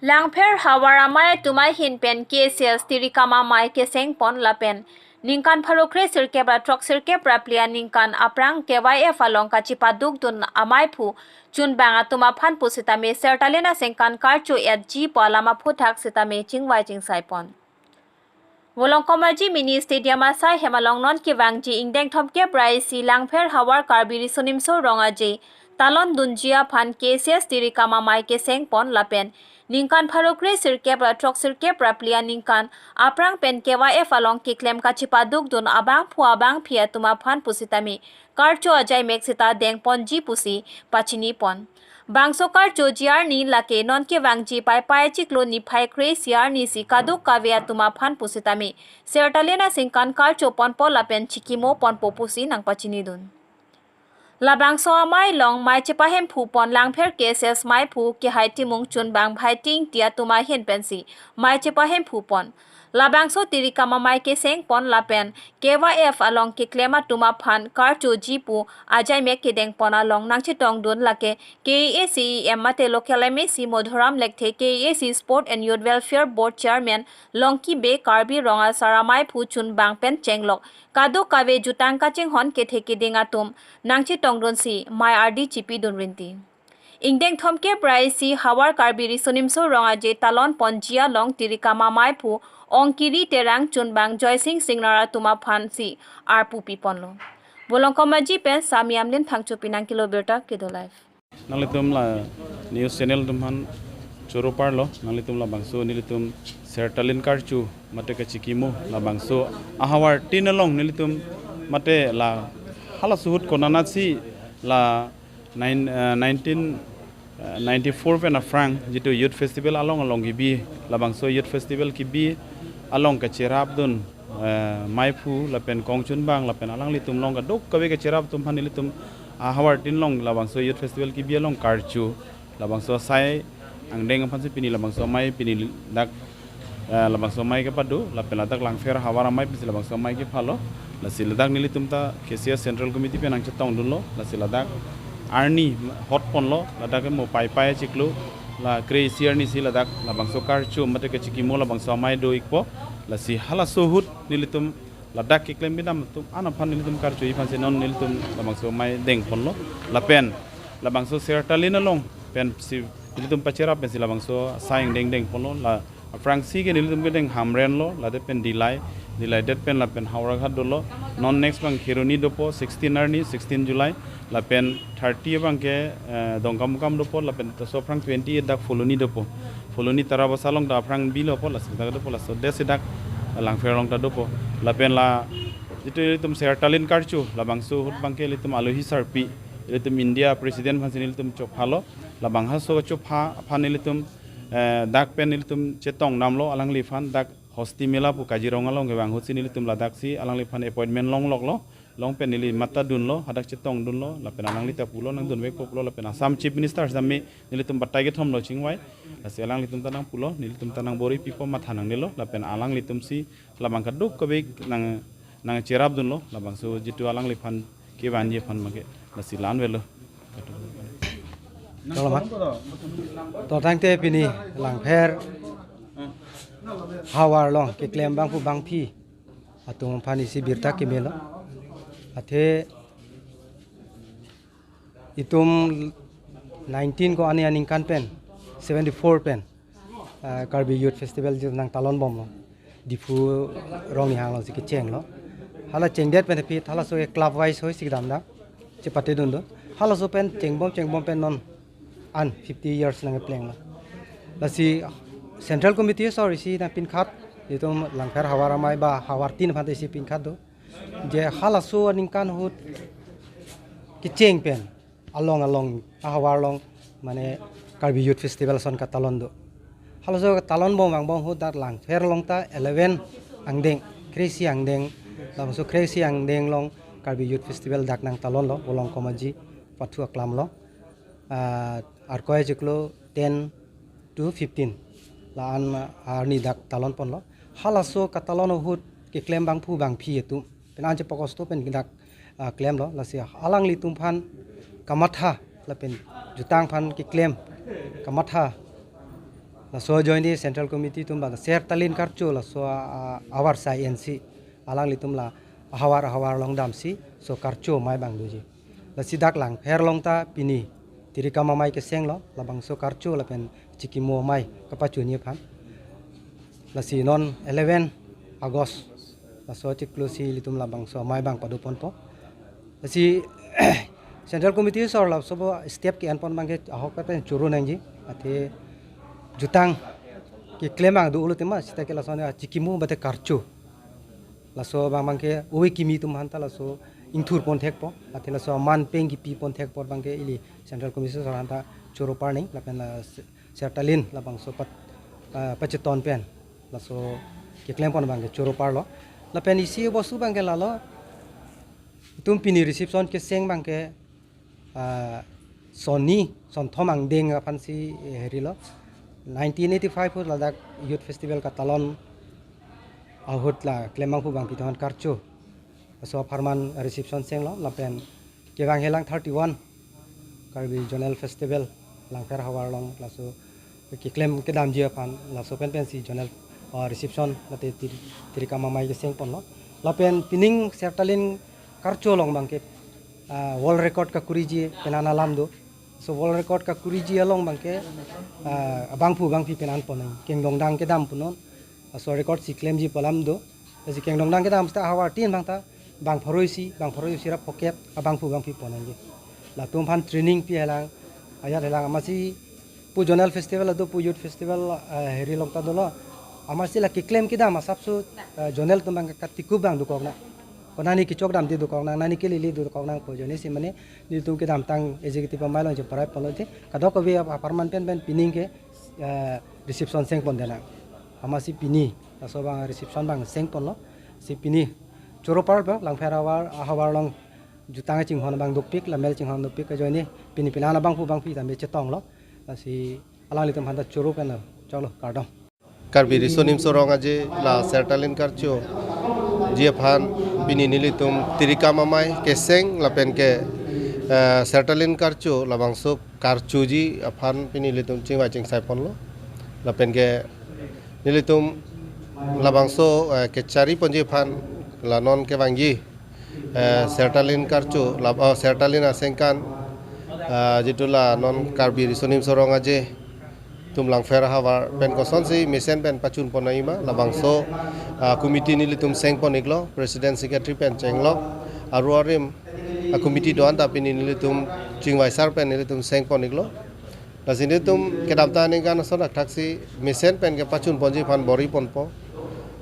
Langpher hawaramai tumai hin pen KCS tirikama mai keseng pon lapen. Ningkan pharokre sirkebra trok sirkebra plia ningkan aprang KYF along kachipaduk dun amai phu chun banga tuma phan pusitame sertalena sengkan karchu at G palama phuthak sitame chingwai chingsai pon. Wolong komaji mini stadium asai hemalong non ki wangji ingdeng thomke brai si Langpher hawar karbiri sunimso rongaji talon dunjia phan KCS tirikama mai keseng pon lapen. Ningkan pharokre sirkebra trok sirkebra plia ningkan aprang pen KYF along kiklem kachipaduk dun abang phu abang phia tuma phan pusitami karcho ajai meksita deng ponji pusi pachini pon bangso karcho jiar ni lake non ke wangji pai pai chiklo ni phai kre siar ni si kaduk kavya tuma phan pusitami sertalena singkan karcho ponpo lapen chikimo ponpo pusi nang pachini dun Labang so amai long mai chipahem phu pon Langpher KCS mai phu ki hai timung chun bang bhai ting tia tuma hin pensi mai chipahem phu pon Labang so tirikama mai ke seng pon lapen KYF along ki klema tuma phan kar chu jipu ajai mek ke deng pon along nang chitong dun lake KAC mate local MAC Modhoram lekthe KAC Sport and Youth Welfare Board Chairman Longki Be Karbi Ronga Saramai phu chun bang pen chenglok kadu kawe jutang kaching hon ke theki dinga tum nangchi tongdon si mai RD chipi dun rinti ingdeng thomke prai si hawar karbiri sunimso ronga je talon ponjia long tirikama mai phu ongkiri terang chunbang joy singnara tuma phan si arpu piponlo bolong komaji pen samiam len thangchu pinang kilometer kedo life nalitum la news channel tumhan choro parlo nalitum la bangso nilitum sertalin karchu mate ka chikimo la bangso ahawar tinalong nilitum mate la hala suhut konanatsi la 1994 pen afrang jitu youth festival along gibi la bangso youth festival kibi along ka cherap dun maipu la pen kongchun bang la pen alang litum long ka dok kawe ka cherap tum han litum hawar tin long la bangso youth festival kibi along karchu la bangso sai angdeng phansi pini la bangso mai pini dak la bangso mai ka padu la pen dak Langpher hawara mai pisi la bangso mai ki phalo la siladak nilitum ta KCS central committee pen ang chetong dun lo la siladak arni hot pon lo la dak mo pai pai chiklu la crazy arni si la dak la bangso karchu mate ka chikimo la bangso mai do ikpo la si hala sohut nilitum la dak ki klem bidam tum ana phan nilitum karchu ifan se non nilitum la bangso mai deng pon lo la pen la bangso sertalina long pen si nilitum pachera pen si la bangso saing deng pon lo la Fransi ke nilitum ke deng hamren lo la de pen dilai det pen la pen hawra khat dolo non next bang khironi dopo 16 arni 16 July la pen 30 bang ke dongkam dopo la pen so frang 20 dak foloni tara basalong da frang bilo po la sida dopo la so desidak Langpher long ta dopo la pen la itu tum sertalin karchu la bangsu hut bang ke litum alohi sarpi litum India president phansinil tum chophalo la bangha so chopha phanil tum dak pen litum chetong namlo alang lifan dak hosti mela pu Kaziranga long ke bang hutsin litum la dak si alang lifan appointment long pen nili mata dun lo hadak chetong dun lo la pen alang lita pulo nang dun wek populo la pen asam chief minister samme nilitum batai ge thom lo chingwai la se alang litum tanang pulo nilitum tanang bori pipo ma thanang nilo la pen alang litum si la bang kaduk ko be nang cherap dun lo la bang so jitu alang lifan ke banji fan ma ke la si lan welo to tangte pini Langpher hawar long ke klem bang pu bang phi atung phani si birta ke melo athe itum 19 ko aning kan pen 74 pen Karbi Youth Festival ju nang talon bom lo difu rong ni hang lo sik cheng lo hala cheng det pen phi hala so club wise hoi sik dam da che pate dun do hala so pen cheng bom pen non an 50 years nang pleng lo la si central committee sorry si na pin khat itum Langpher hawara mai ba hawar tin phan si pin khat do je hala so ningkan hut ki cheng pen along hawar long mane Karbi Youth Festival son ka talon do hala so talon bang hut dat Langpher long ta 11 angdeng crazy angdeng lam so crazy angdeng long Karbi Youth Festival dak nang talon lo bolong komaji pathu aklam lo ar koy jiklo 10 to 15 la an arni dak talon pon lo hala so ka talon hut ki klem bang phu bang phi tu pen an je pokos to pen dak klem lo la si alang li tum phan kamatha la pen jutang phan ki klem kamatha la so join di central committee tum bang sertalin karcho la so awar sai NC alang litum la hawar long dam si so karcho mai bang duji la sidak lang her long ta pini tiri kama mai ke seng lo la bang so karcho la pen chikimo mai kapachu ni phan la si non 11 August la so chiklo si litum la bang so mai bang padu pon po la si central committee sor la so step ki an pon bang ke ahok pen churu nang ji ate jutang ki klemang du ulu tema sita ke la so chikimu bate karcho la so bang ke uwi kimi tum hanta la so ingthur pon thek po ate la so man peng ki pi pon thek por bang ke ili central committee sor hanta churu par ning la pen la sertalin la bang so pacheton pen la so ki klem pon bang ke churu par lo la pen isi bosu bang ke la lo tum pini reception ke seng bang ke Sony son thomang ding pansi heri lo 1985 pu Ladakh Youth Festival ka talon ahut la klemang pu bang piton karcho so farman reception seng lo lapen ke bang helang 31 Karbi Zonal Festival langper hawar long la so ki klem ke dam jia pan la so pen si zonal reception la te tiri kama mai ke seng pon lo lapen pining sertalin karcho long bang ke world record ka kuriji penana lamdo so world record ka kuriji along bangke bangpi penan ponang kengdong dang ke dam punon so record si claim ji polam do si kengdong dang ke dam sta hawar tin bangta bang phoroi ra pocket bangpi ponang ji la tum phan training pi halang ayat halang amasi pu zonal festival do pu youth festival heri long ta dolo amasi la ki claim ke dam asapsu zonal tum bang ka tiku bang du kokna konani ki chok dam di du kong nang nani ke lili du kong nang po joni si mane ni tu ke dam tang executive mai long je parai polo te kadok ko we apartment pen pining ke reception seng pon dena amasi pini so bang reception bang seng pon lo si pini choro par ba lang ferawar hawar long jutang ching hon bang dupik la mel ching hon dupik ke joni pini pilana bang pu bang pi tam che tong lo si alang litum handa choro pen cholo kardom Karbi risonim sorong aje la sertalin karcho dia phan bini nilitum tirika mamai keseng lapen ke sertalin karcho labang so karcho ji phan bini nilitum chingwa ching sai pon lo lapen ke nilitum labang so ke chari ponji phan la non ke bangji sertalin karcho lab sertalin asengkan jitula non karbi risonim sorong aje tum lang fer hawar pen koson si mesen pen pachun ponaima labang so committee ni litum seng poniglo president secretary pen chenglo aru arim committee doan ta pin ni litum chingwai sar pen ni litum seng poniglo lasini tum kedamta ni gan so dak taksi mesen pen ke pachun ponji phan bori ponpo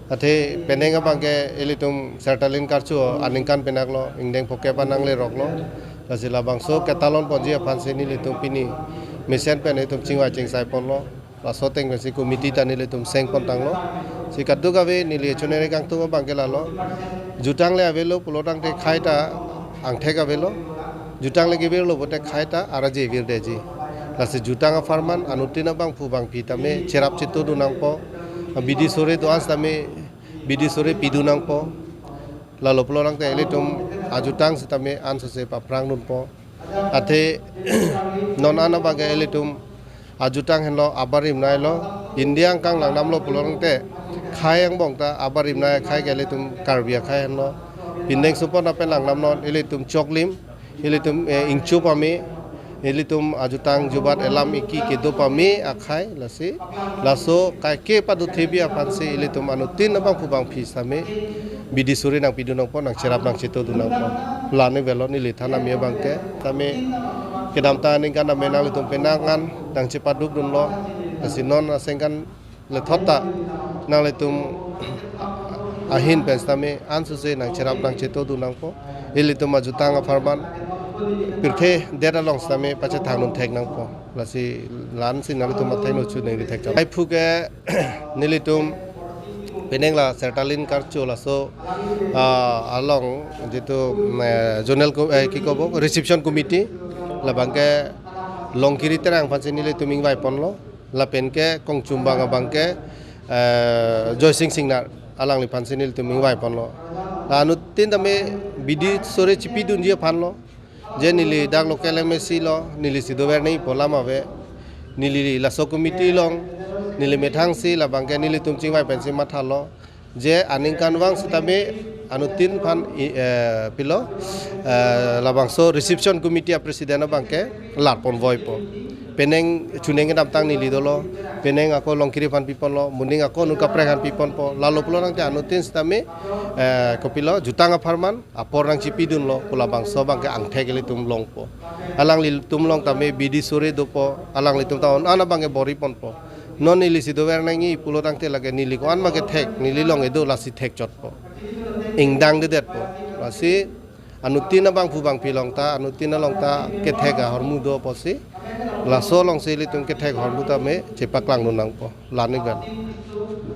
ate penenga bangke elitum sertalin karchu aningkan penaglo ingdeng poke panangle roklo lasila bangso ketalon ponji phan seni litum pini mesen pen itu cingwa cing sai pon lo la soteng si committee ta nile tum seng pon tang lo si kaddu gawe nile chonere kang tu bangkela lo jutang le avelo pulotang te khaita angthe ga velo jutang le gebel lo bote khaita araje vir deji la si jutang farman anutina bang pu bang pitame cherap chitu dunang po bidi sore to as tame bidi sore pidunang po la lo pulotang te elitum ajutang sitame anso se paprang nun po ate non ana baga elitum ajutang henlo abarim nai lo indiang kang lang namlo pulong te khayang bongta abarim nai khay gelitum karbia khay henlo pindeng supon apen lang namnon elitum choklim elitum ingchu pami elitum ajutang jubat elam iki kedo pami akhai lasi laso kai ke padu thebia pansi elitum anutin abang kubang pisame bidi suri nang pidunang pon nang cerap nang cito dunang pon lane velo ni lithana me bangke tame kedamta ning kan menang litum penangan nang cepaduk dun lo asinon asengkan lethota nang litum ahin pensame ansuse nang cerap nang cito dunang po elitum ajutang farman pirthe dera long same pacha thangnum thek nang po lasi lan sin nang litum mathai no chu nei thek ai phuke nilitum peneng la sertalin karcho la so along jitu zonal ki kobo reception committee la bangke longkiri terang pansin nile tuming vai ponlo la penke kongchumbang bangke joy sing na alang li pansin nile tuming vai ponlo anu tin tame bidi sore chipi dun je phanlo je nili dak lokal mesi lo nili sidover nei polama ve nili la so committee long nili methang si labang ke nili tum chingwai pen si mathalo je aning kan wang sitame anutin pan pilo labang so reception committee presiden abang ke larpon voipo peneng chuneng dam tang nili dolo peneng ako longkiri pan pipon lo muning ako nuka prehan pipon po lalu pulo nang te anutin sitame kopilo jutanga farman apor nang cipidun lo pula bang so bang ke angthe geli tum long po alang li tum long tame bidi sore do po alang li tum taon ana bang ke bori pon po non nili sido wer nangi pulo tang te lage nili ko an ma ke thek nili long edo lasi thek chot po ingdang de det po lasi anutin bang pu bang pilong ta anutin long ta ke thek a hormu do po si la so long se li tum ke thek hormu ta me chepak lang nang po lani gan